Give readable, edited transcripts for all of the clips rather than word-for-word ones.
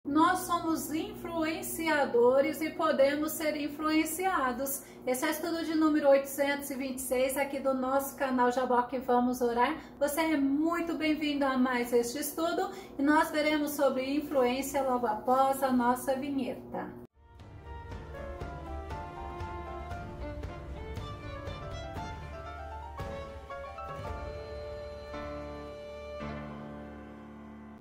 Nós somos influenciadores e podemos ser influenciados. Esse é o estudo de número 826 aqui do nosso canal Jaboque Vamos Orar. Você é muito bem-vindo a mais este estudo e nós veremos sobre influência logo após a nossa vinheta.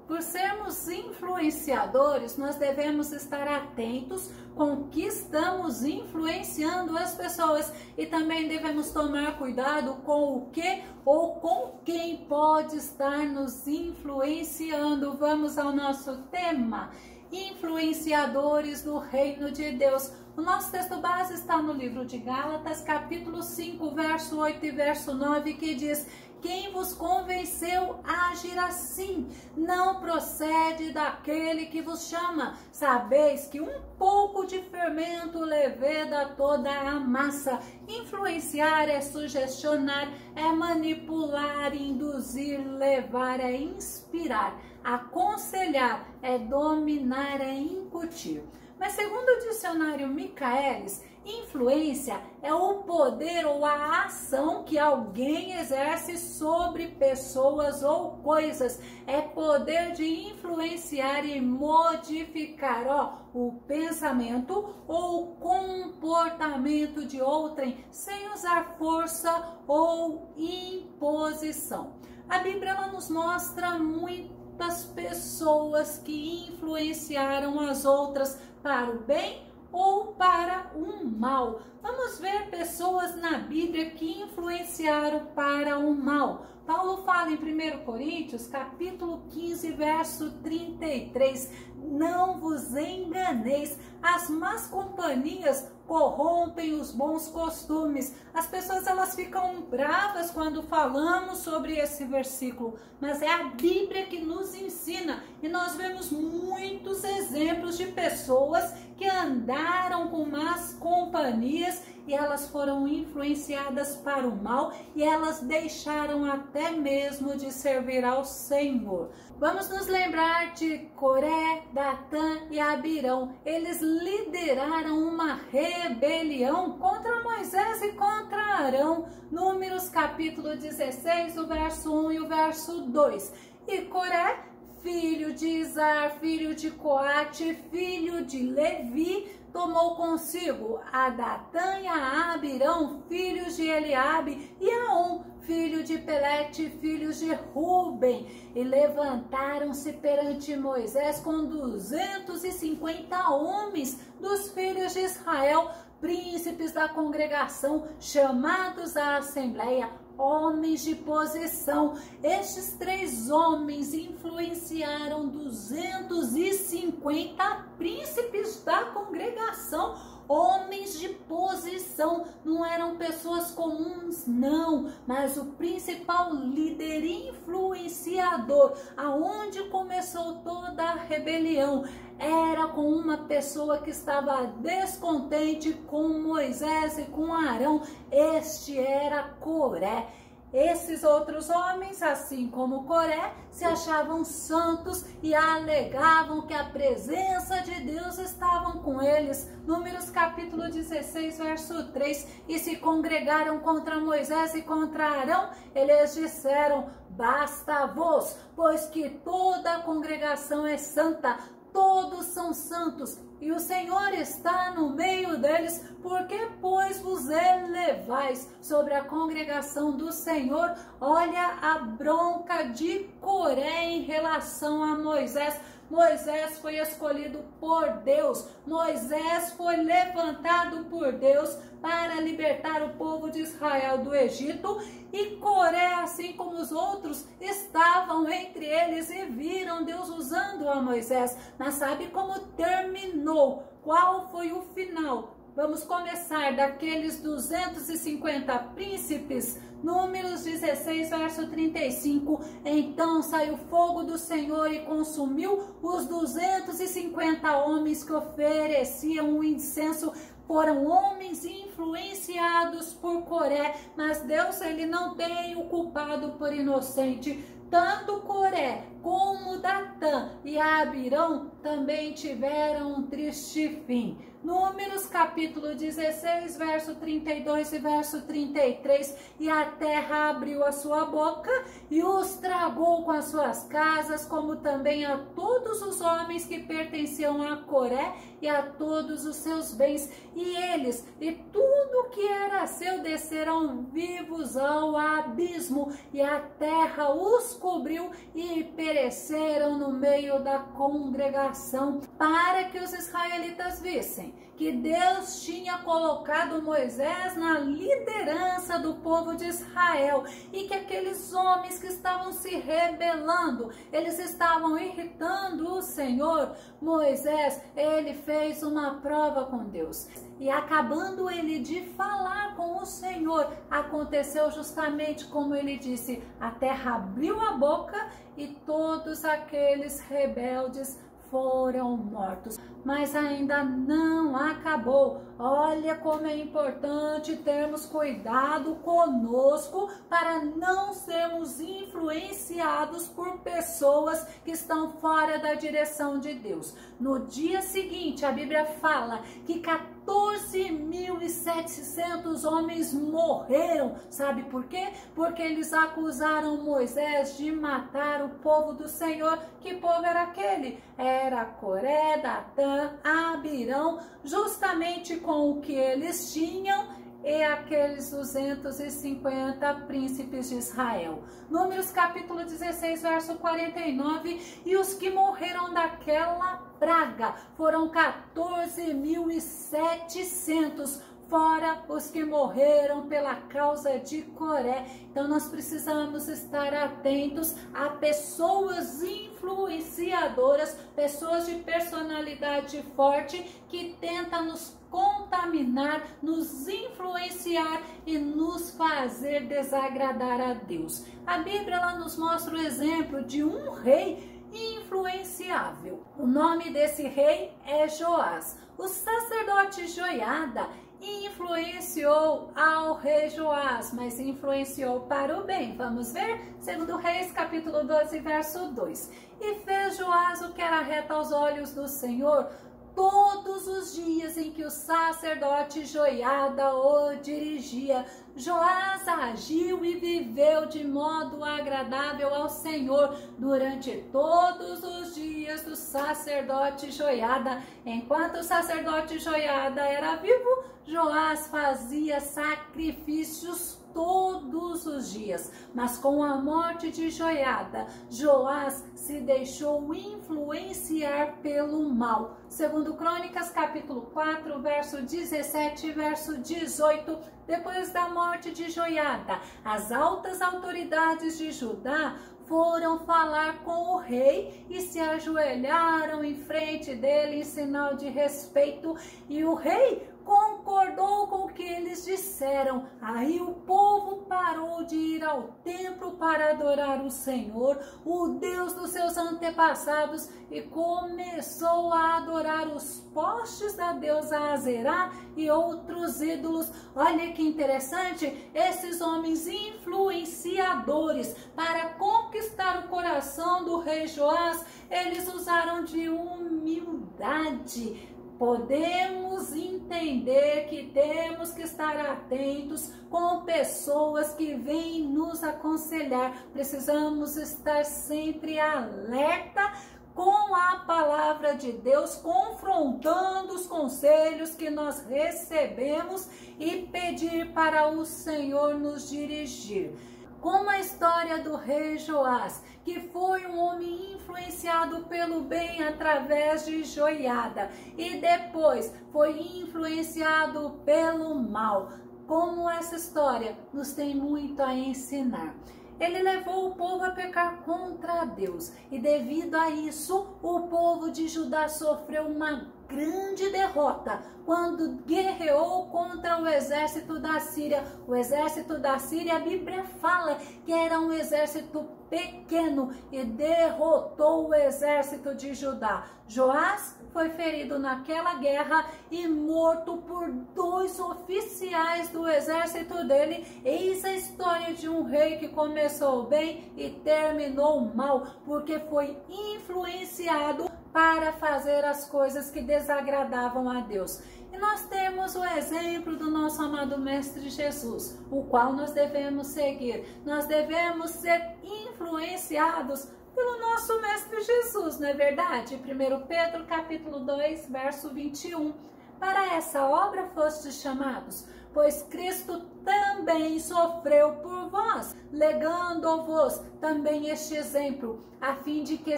Por sermos influenciadores, nós devemos estar atentos com o que estamos influenciando as pessoas e também devemos tomar cuidado com o que ou com quem pode estar nos influenciando. Vamos ao nosso tema: influenciadores do reino de Deus. O nosso texto base está no livro de Gálatas, capítulo 5, verso 8 e verso 9, que diz: quem vos convenceu a agir assim? Não procede daquele que vos chama. Sabeis que um pouco de fermento leveda toda a massa. Influenciar é sugestionar, é manipular, induzir, levar, é inspirar. Aconselhar é dominar, é incutir. Mas segundo o dicionário Michaelis, influência é o poder ou a ação que alguém exerce sobre pessoas ou coisas. É poder de influenciar e modificar o pensamento ou o comportamento de outrem sem usar força ou imposição. A Bíblia ela nos mostra muitas pessoas que influenciaram as outras para o bem ou para o mal. Vamos ver pessoas na Bíblia que influenciaram para o mal. Paulo fala em 1 Coríntios, capítulo 15, verso 33. Não vos enganeis, as más companhias corrompem os bons costumes. As pessoas elas ficam bravas quando falamos sobre esse versículo, mas é a Bíblia que nos ensina e nós vemos muitos exemplos de pessoas que andaram com más companhias e elas foram influenciadas para o mal e elas deixaram até mesmo de servir ao Senhor. Vamos nos lembrar de Coré, Datã e Abirão. Eles lideraram uma rebelião contra Moisés e contra Arão. Números capítulo 16, o verso 1 e o verso 2. E Coré, filho de Izar, filho de Coate, filho de Levi, tomou consigo a Datã e a Abirão, filhos de Eliabe, e a On, filho de Pelete, filhos de Ruben, e levantaram-se perante Moisés com 250 homens dos filhos de Israel, príncipes da congregação, chamados à assembleia, homens de posição. Estes 3 homens influenciaram 250 príncipes da congregação, homens de posição. Não eram pessoas comuns, não, mas o principal líder influenciador, aonde começou toda a rebelião, era com uma pessoa que estava descontente com Moisés e com Arão. Este era Coré. Esses outros homens, assim como Coré, se achavam santos e alegavam que a presença de Deus estava com eles. Números capítulo 16, verso 3. E se congregaram contra Moisés e contra Arão, eles disseram: basta-vos, pois que toda a congregação é santa, todos são santos, e o Senhor está no meio deles. Porque, pois, vos elevais sobre a congregação do Senhor? Olha a bronca de Coré em relação a Moisés. Moisés foi escolhido por Deus, Moisés foi levantado por Deus para libertar o povo de Israel do Egito, e Coré, assim como os outros, estavam entre eles e viram Deus usando a Moisés. Mas sabe como terminou? Qual foi o final? Vamos começar daqueles 250 príncipes. Números 16, verso 35. Então saiu fogo do Senhor e consumiu os 250 homens que ofereciam o incenso. Foram homens influenciados por Coré, mas Deus ele não tem o culpado por inocente. tanto Coré como Datã e Abirão também tiveram um triste fim. Números capítulo 16, verso 32 e verso 33. E a terra abriu a sua boca e os tragou com as suas casas, como também a todos os homens que pertenciam a Coré e a todos os seus bens. E eles e tudo que era seu desceram vivos ao abismo, e a terra os cobriu e pereceram no meio da congregação, para que os israelitas vissem que Deus tinha colocado Moisés na liderança do povo de Israel, e que aqueles homens que estavam se rebelando, eles estavam irritando o Senhor. Moisés, ele fez uma prova com Deus, e acabando ele de falar com o Senhor, aconteceu justamente como ele disse: a terra abriu a boca e todos aqueles rebeldes foram mortos. Mas ainda não acabou. Olha como é importante termos cuidado conosco para não sermos influenciados por pessoas que estão fora da direção de Deus. No dia seguinte, a Bíblia fala que 14.700 homens morreram. Sabe por quê? Porque eles acusaram Moisés de matar o povo do Senhor. Que povo era aquele? Era Coré, Datã, Abirão, justamente com o que eles tinham, e aqueles 250 príncipes de Israel. Números capítulo 16, verso 49. E os que morreram daquela praga foram 14.700, fora os que morreram pela causa de Coré. Então nós precisamos estar atentos a pessoas influenciadoras, pessoas de personalidade forte que tentam nos contaminar, nos influenciar e nos fazer desagradar a Deus. A Bíblia ela nos mostra o exemplo de um rei influenciável. O nome desse rei é Joás. O sacerdote Joiada influenciou ao rei Joás, mas influenciou para o bem. Vamos ver? 2 Reis, capítulo 12, verso 2. E fez Joás o que era reto aos olhos do Senhor todos os dias em que o sacerdote Joiada o dirigia. Joás agiu e viveu de modo agradável ao Senhor durante todos os dias do sacerdote Joiada. Enquanto o sacerdote Joiada era vivo, Joás fazia sacrifícios todos os dias. Mas com a morte de Joiada, Joás se deixou influenciar pelo mal. Segundo Crônicas, capítulo 4, verso 17 e verso 18. Depois da morte de Joiada, as altas autoridades de Judá foram falar com o rei e se ajoelharam em frente dele em sinal de respeito, e o rei concordou com o que eles disseram. Aí o povo parou de ir ao templo para adorar o Senhor, o Deus dos seus antepassados, e começou a adorar os postes da deusa Azerá e outros ídolos. Olha que interessante, esses homens influenciadores para conquistar o coração do rei Joás, eles usaram de humildade. Podemos entender que temos que estar atentos com pessoas que vêm nos aconselhar. Precisamos estar sempre alerta com a palavra de Deus, confrontando os conselhos que nós recebemos e pedir para o Senhor nos dirigir. Como a história do rei Joás, que foi um homem influenciado pelo bem através de Joiada e depois foi influenciado pelo mal. Como essa história nos tem muito a ensinar. Ele levou o povo a pecar contra Deus, e devido a isso, o povo de Judá sofreu uma grande derrota quando guerreou contra o exército da Síria. O exército da Síria, a Bíblia fala que era um exército pequeno, e derrotou o exército de Judá. Joás foi ferido naquela guerra e morto por 2 oficiais do exército dele. Eis a história de um rei que começou bem e terminou mal, porque foi influenciado para fazer as coisas que desagradavam a Deus. E nós temos o exemplo do nosso amado Mestre Jesus, o qual nós devemos seguir. Nós devemos ser influenciados pelo nosso Mestre Jesus, não é verdade? 1 Pedro capítulo 2, verso 21. Para essa obra fostes chamados, pois Cristo também sofreu por vós, legando-vos também este exemplo, a fim de que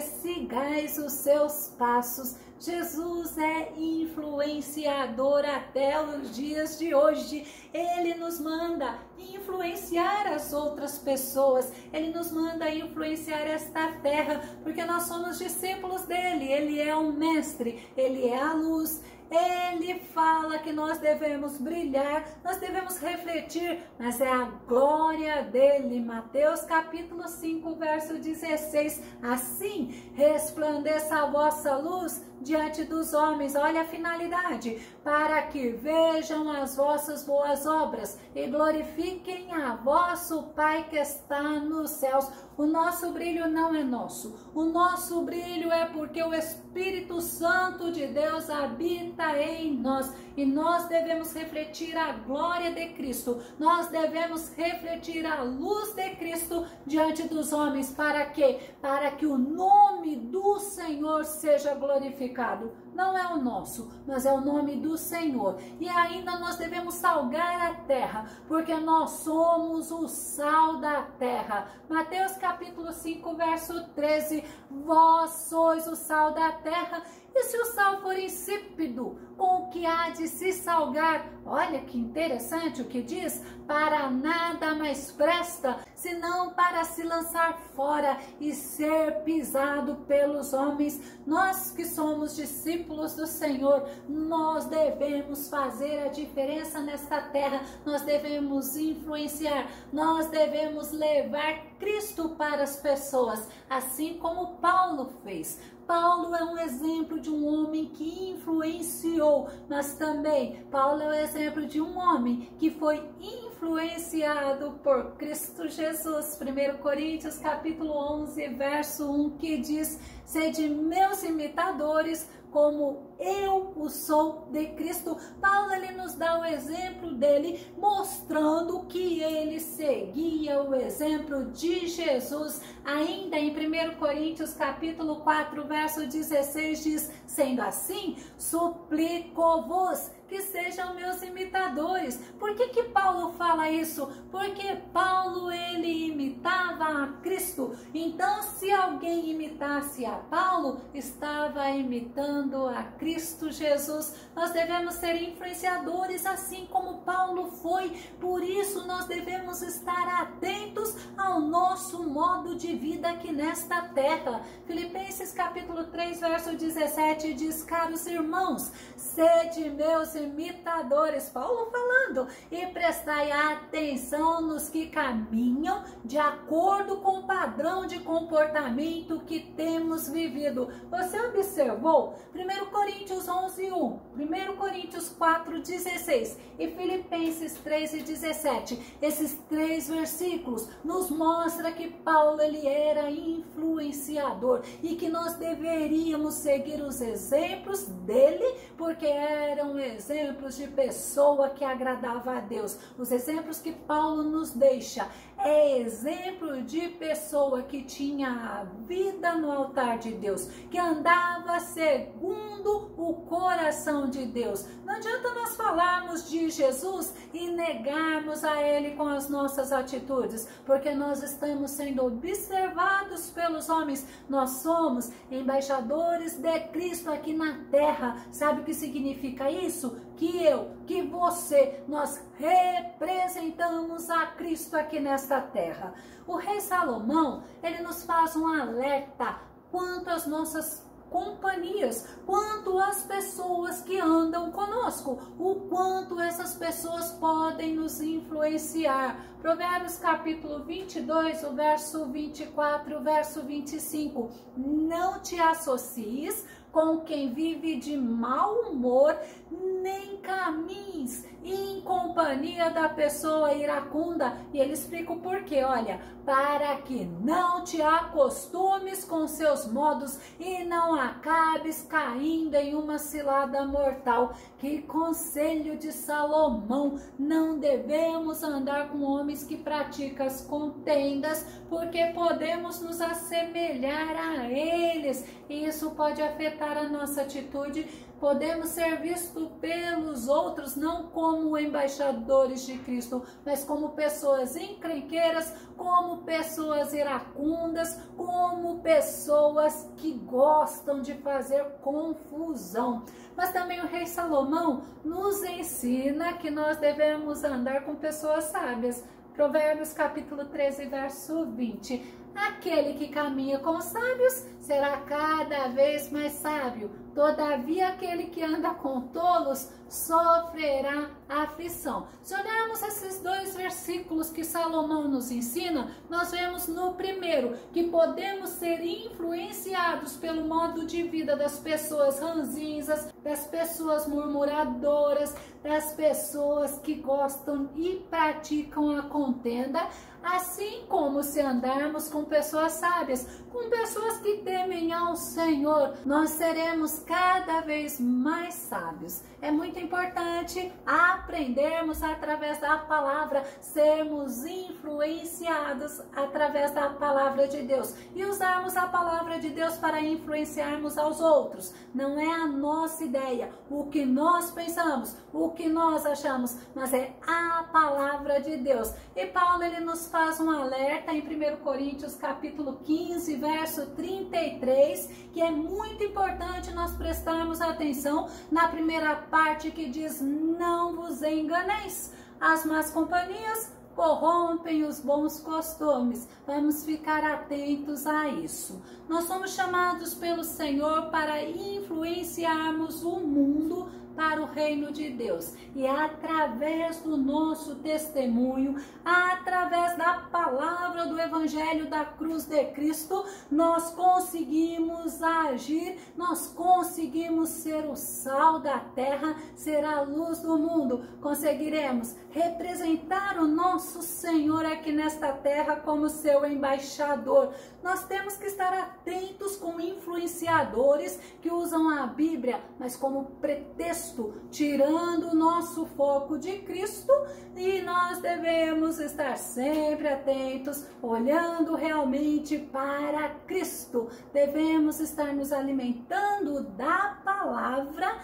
sigais os seus passos. Jesus é influenciador até os dias de hoje. Ele nos manda influenciar as outras pessoas. Ele nos manda influenciar esta terra, porque nós somos discípulos dele. Ele é o mestre, ele é a luz. Ele fala que nós devemos brilhar, nós devemos refletir, mas é a glória dele. Mateus capítulo 5, verso 16. Assim resplandeça a vossa luz diante dos homens. Olha a finalidade: para que vejam as vossas boas obras e glorifiquem a vosso Pai que está nos céus. O nosso brilho não é nosso. O nosso brilho é porque o Espírito Santo de Deus habita em nós. E nós devemos refletir a glória de Cristo. Nós devemos refletir a luz de Cristo diante dos homens. Para quê? Para que o nome do Senhor seja glorificado. Não é o nosso, mas é o nome do Senhor. E ainda nós devemos salgar a terra, porque nós somos o sal da terra. Mateus capítulo 5, verso 13. Vós sois o sal da terra, e se o sal for insípido, com o que há de se salgar? Olha que interessante o que diz: para nada mais presta, senão para se lançar fora e ser pisado pelos homens. Nós que somos discípulos do Senhor, nós devemos fazer a diferença nesta terra, nós devemos influenciar, nós devemos levar Cristo para as pessoas, assim como Paulo fez. Paulo é um exemplo de um homem que influenciou, mas também Paulo é o exemplo de um homem que foi influenciado por Cristo Jesus. 1 Coríntios capítulo 11, verso 1, que diz: sede meus imitadores, como eu o sou de Cristo. Paulo, ele nos dá o exemplo dele, mostrando que ele seguia o exemplo de Jesus. Ainda em 1 Coríntios capítulo 4, verso 16 diz: sendo assim, suplico-vos que sejam meus imitadores. Por que Paulo fala isso? Porque Paulo, ele imitava a Cristo. Então, se alguém imitasse a Paulo, estava imitando a Cristo Jesus. Nós devemos ser influenciadores assim como Paulo foi. Por isso, nós devemos estar atentos ao nosso modo de vida aqui nesta terra. Filipenses capítulo 3, verso 17 diz: caros irmãos, sede meus imitadores, Paulo falando, e prestai atenção nos que caminham de acordo com o padrão de comportamento que temos vivido. Você observou? 1 Coríntios 11, 1, 1 Coríntios 4, 16 e Filipenses 3 e 17. Esses 3 versículos nos mostram que Paulo, ele era influenciador e que nós deveríamos seguir os exemplos dele, porque eram exemplos de pessoa que agradava a Deus. Os exemplos que Paulo nos deixa é exemplo de pessoa que tinha a vida no altar de Deus, que andava segundo o coração de Deus. Não adianta nós falarmos de Jesus e negarmos a Ele com as nossas atitudes, porque nós estamos sendo observados pelos homens. Nós somos embaixadores de Cristo aqui na terra. Sabe o que significa isso? Que eu, que você, nós representamos a Cristo aqui nesta terra. O rei Salomão, ele nos faz um alerta quanto às nossas companhias, quanto às pessoas que andam conosco, o quanto essas pessoas podem nos influenciar. Provérbios capítulo 22, o verso 24, o verso 25. Não te associes com quem vive de mau humor, nem caminhes em companhia da pessoa iracunda. E ele explica o porquê, olha, para que não te acostumes com seus modos e não acabes caindo em uma cilada mortal. Que conselho de Salomão! Não devemos andar com homens que praticam as contendas, porque podemos nos assemelhar a eles, e isso pode afetar a nossa atitude. Podemos ser vistos pelos outros não como embaixadores de Cristo, mas como pessoas encrenqueiras, como pessoas iracundas, como pessoas que gostam de fazer confusão. Mas também o rei Salomão nos ensina que nós devemos andar com pessoas sábias. Provérbios capítulo 13, verso 20. Aquele que caminha com os sábios será cada vez mais sábio. Todavia, aquele que anda com tolos sofrerá aflição. Se olharmos esses dois versículos que Salomão nos ensina, nós vemos no primeiro que podemos ser influenciados pelo modo de vida das pessoas ranzinzas, das pessoas murmuradoras, das pessoas que gostam e praticam a contenda, assim como se andarmos com pessoas sábias, com pessoas que temem ao Senhor, nós seremos cada vez mais sábios. É muito importante aprendermos através da palavra, sermos influenciados através da palavra de Deus e usarmos a palavra de Deus para influenciarmos aos outros. Não é a nossa ideia, o que nós pensamos, o que nós achamos, mas é a palavra de Deus. E Paulo, ele nos faz um alerta em 1 Coríntios capítulo 15, verso 33, que é muito importante nós prestarmos atenção na primeira parte que diz: não vos enganeis, as más companhias corrompem os bons costumes. Vamos ficar atentos a isso. Nós somos chamados pelo Senhor para influenciarmos o mundo para o reino de Deus, e através do nosso testemunho, através da palavra do Evangelho da cruz de Cristo, nós conseguimos agir, nós conseguimos ser o sal da terra, ser a luz do mundo, conseguiremos representar o nosso Senhor aqui nesta terra como seu embaixador. Nós temos que estar atentos com influenciadores que usam a Bíblia, mas como pretexto, tirando o nosso foco de Cristo, e nós devemos estar sempre atentos, olhando realmente para Cristo. Devemos estar nos alimentando da palavra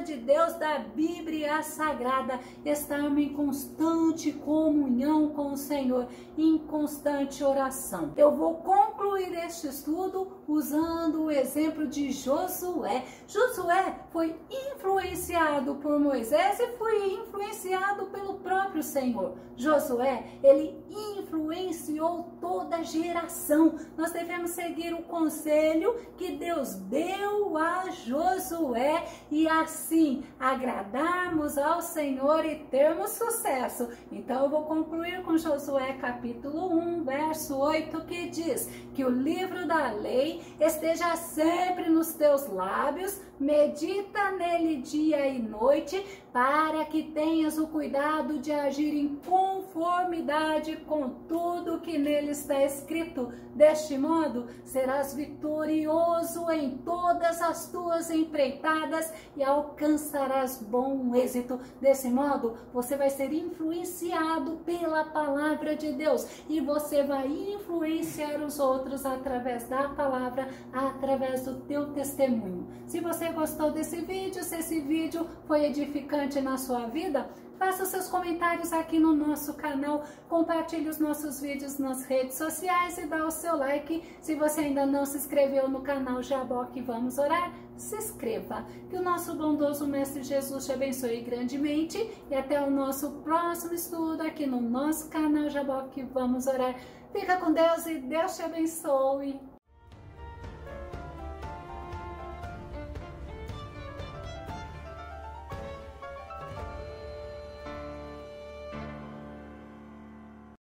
de Deus, da Bíblia Sagrada, estarmos em constante comunhão com o Senhor, em constante oração. Eu vou concluir este estudo usando o exemplo de Josué. Josué foi influenciado por Moisés e foi influenciado pelo próprio Senhor. Josué, ele influenciou toda a geração. Nós devemos seguir o conselho que Deus deu a Josué e assim agradarmos ao Senhor e termos sucesso. Então eu vou concluir com Josué capítulo 1, verso 8, que diz: que o livro da lei esteja sempre nos teus lábios, medita nele dia e noite, para que tenhas o cuidado de agir em conformidade com tudo que nele está escrito. Deste modo, serás vitorioso em todas as tuas empreitadas e alcançarás bom êxito. Desse modo, você vai ser influenciado pela palavra de Deus e você vai influenciar os outros através da palavra, através do teu testemunho. Se você gostou desse vídeo, se esse vídeo foi edificante na sua vida, faça os seus comentários aqui no nosso canal, compartilhe os nossos vídeos nas redes sociais e dá o seu like. Se você ainda não se inscreveu no canal Jaboque Vamos Orar, se inscreva. Que o nosso bondoso Mestre Jesus te abençoe grandemente e até o nosso próximo estudo aqui no nosso canal Jaboque Vamos Orar. Fica com Deus e Deus te abençoe.